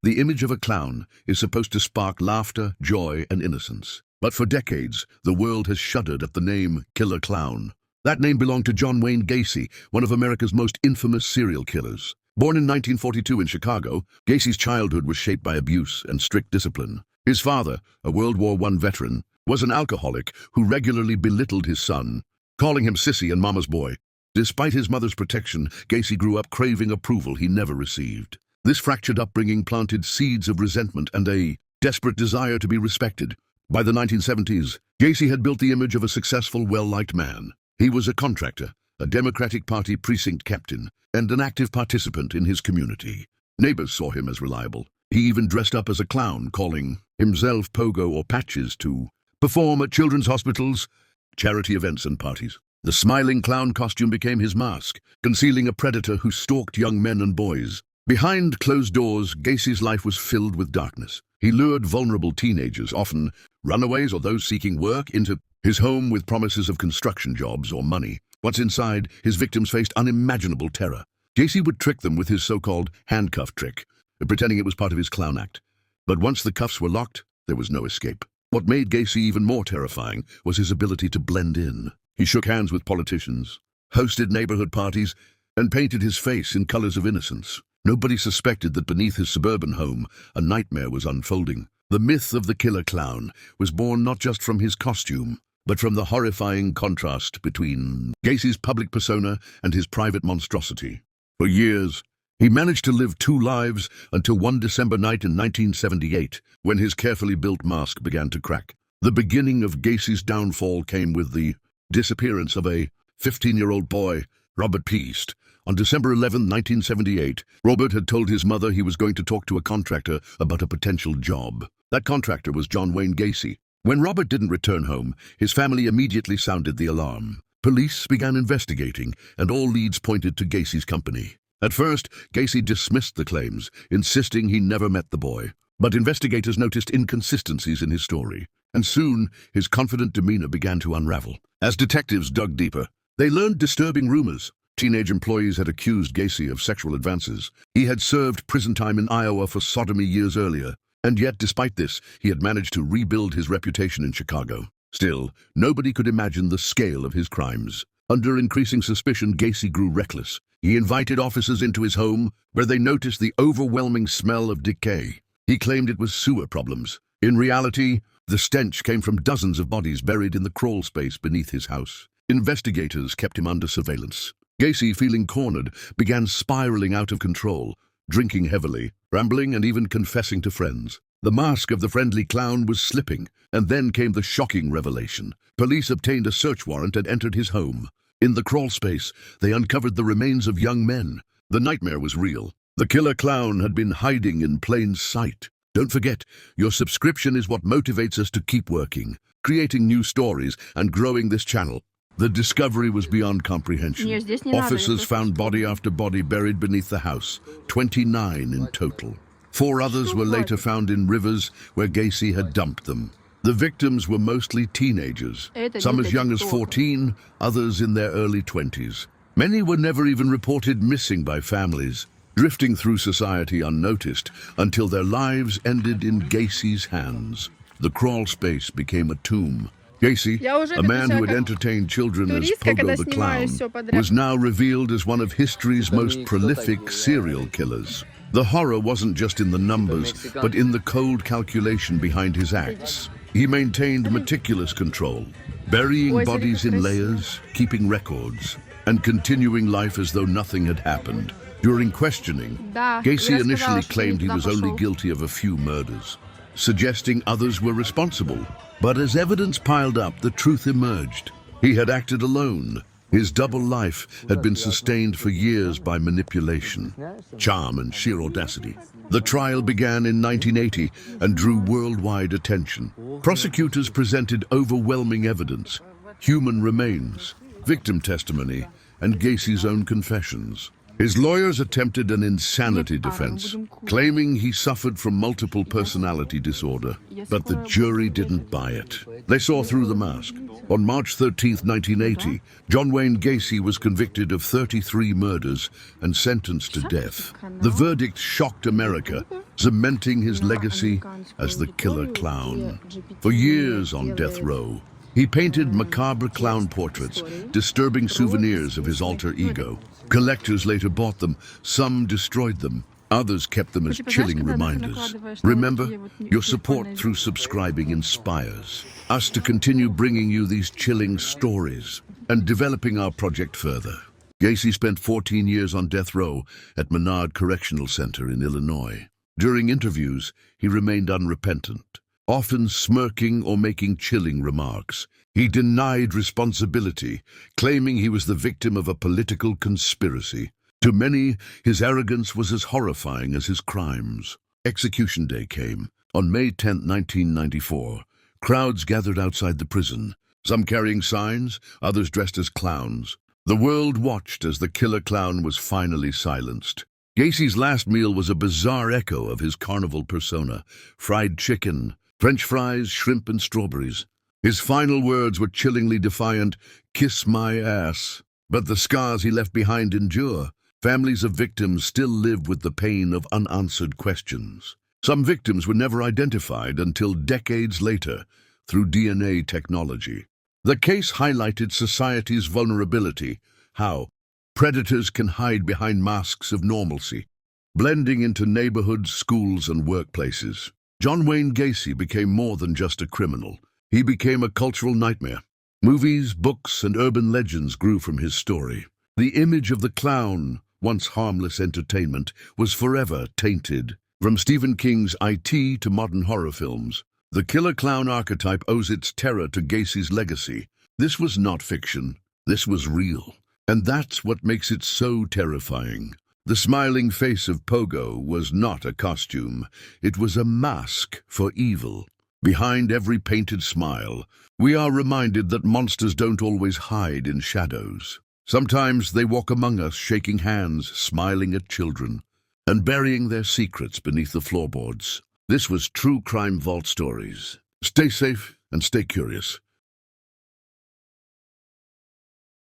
The image of a clown is supposed to spark laughter, joy, and innocence. But for decades, the world has shuddered at the name Killer Clown. That name belonged to John Wayne Gacy, one of America's most infamous serial killers. Born in 1942 in Chicago, Gacy's childhood was shaped by abuse and strict discipline. His father, a World War I veteran, was an alcoholic who regularly belittled his son, calling him sissy and mama's boy. Despite his mother's protection, Gacy grew up craving approval he never received. This fractured upbringing planted seeds of resentment and a desperate desire to be respected. By the 1970s, Gacy had built the image of a successful, well-liked man. He was a contractor, a Democratic Party precinct captain, and an active participant in his community. Neighbors saw him as reliable. He even dressed up as a clown, calling himself Pogo or Patches to perform at children's hospitals, charity events and parties. The smiling clown costume became his mask, concealing a predator who stalked young men and boys. Behind closed doors, Gacy's life was filled with darkness. He lured vulnerable teenagers, often runaways or those seeking work, into his home with promises of construction jobs or money. Once inside, his victims faced unimaginable terror. Gacy would trick them with his so-called handcuff trick, pretending it was part of his clown act. But once the cuffs were locked, there was no escape. What made Gacy even more terrifying was his ability to blend in. He shook hands with politicians, hosted neighborhood parties, and painted his face in colors of innocence. Nobody suspected that beneath his suburban home, a nightmare was unfolding. The myth of the killer clown was born not just from his costume, but from the horrifying contrast between Gacy's public persona and his private monstrosity. For years, he managed to live two lives until one December night in 1978, when his carefully built mask began to crack. The beginning of Gacy's downfall came with the disappearance of a 15-year-old boy, Robert Peast. On December 11, 1978, Robert had told his mother he was going to talk to a contractor about a potential job. That contractor was John Wayne Gacy. When Robert didn't return home, his family immediately sounded the alarm. Police began investigating, and all leads pointed to Gacy's company. At first, Gacy dismissed the claims, insisting he never met the boy. But investigators noticed inconsistencies in his story, and soon his confident demeanor began to unravel. As detectives dug deeper, they learned disturbing rumors. Teenage employees had accused Gacy of sexual advances. He had served prison time in Iowa for sodomy years earlier, and yet, despite this, he had managed to rebuild his reputation in Chicago. Still, nobody could imagine the scale of his crimes. Under increasing suspicion, Gacy grew reckless. He invited officers into his home, where they noticed the overwhelming smell of decay. He claimed it was sewer problems. In reality, the stench came from dozens of bodies buried in the crawl space beneath his house. Investigators kept him under surveillance. Gacy, feeling cornered, began spiraling out of control, drinking heavily, rambling, and even confessing to friends. The mask of the friendly clown was slipping, and then came the shocking revelation. Police obtained a search warrant and entered his home. In the crawl space, they uncovered the remains of young men. The nightmare was real. The killer clown had been hiding in plain sight. Don't forget, your subscription is what motivates us to keep working, creating new stories, and growing this channel. The discovery was beyond comprehension. Officers found body after body buried beneath the house, 29 in total. 4 others were later found in rivers where Gacy had dumped them. The victims were mostly teenagers, some as young as 14, others in their early 20s. Many were never even reported missing by families, drifting through society unnoticed until their lives ended in Gacy's hands. The crawl space became a tomb. Gacy, a man who had entertained children as Pogo the Clown, was now revealed as one of history's most prolific serial killers. The horror wasn't just in the numbers, but in the cold calculation behind his acts. He maintained meticulous control, burying bodies in layers, keeping records, and continuing life as though nothing had happened. During questioning, Gacy initially claimed he was only guilty of a few murders, suggesting others were responsible. But as evidence piled up, the truth emerged. He had acted alone. His double life had been sustained for years by manipulation, charm, and sheer audacity. The trial began in 1980 and drew worldwide attention. Prosecutors presented overwhelming evidence, human remains, victim testimony, and Gacy's own confessions. His lawyers attempted an insanity defense, claiming he suffered from multiple personality disorder, but the jury didn't buy it. They saw through the mask. On March 13, 1980, John Wayne Gacy was convicted of 33 murders and sentenced to death. The verdict shocked America, cementing his legacy as the killer clown. For years on death row, he painted macabre clown portraits, disturbing souvenirs of his alter ego. Collectors later bought them, some destroyed them, others kept them as chilling reminders. Remember, your support through subscribing inspires us to continue bringing you these chilling stories and developing our project further. Gacy spent 14 years on death row at Menard Correctional Center in Illinois. During interviews, he remained unrepentant, often smirking or making chilling remarks. He denied responsibility, claiming he was the victim of a political conspiracy. To many, his arrogance was as horrifying as his crimes. Execution day came. On May 10, 1994, crowds gathered outside the prison, some carrying signs, others dressed as clowns. The world watched as the killer clown was finally silenced. Gacy's last meal was a bizarre echo of his carnival persona: fried chicken, French fries, shrimp, and strawberries. His final words were chillingly defiant: "Kiss my ass." But the scars he left behind endure. Families of victims still live with the pain of unanswered questions. Some victims were never identified until decades later through DNA technology. The case highlighted society's vulnerability, how predators can hide behind masks of normalcy, blending into neighborhoods, schools, and workplaces. John Wayne Gacy became more than just a criminal. He became a cultural nightmare. Movies, books, and urban legends grew from his story. The image of the clown, once harmless entertainment, was forever tainted. From Stephen King's IT to modern horror films, the killer clown archetype owes its terror to Gacy's legacy. This was not fiction. This was real. And that's what makes it so terrifying. The smiling face of Pogo was not a costume. It was a mask for evil. Behind every painted smile, we are reminded that monsters don't always hide in shadows. Sometimes they walk among us, shaking hands, smiling at children, and burying their secrets beneath the floorboards. This was True Crime Vault Stories. Stay safe and stay curious.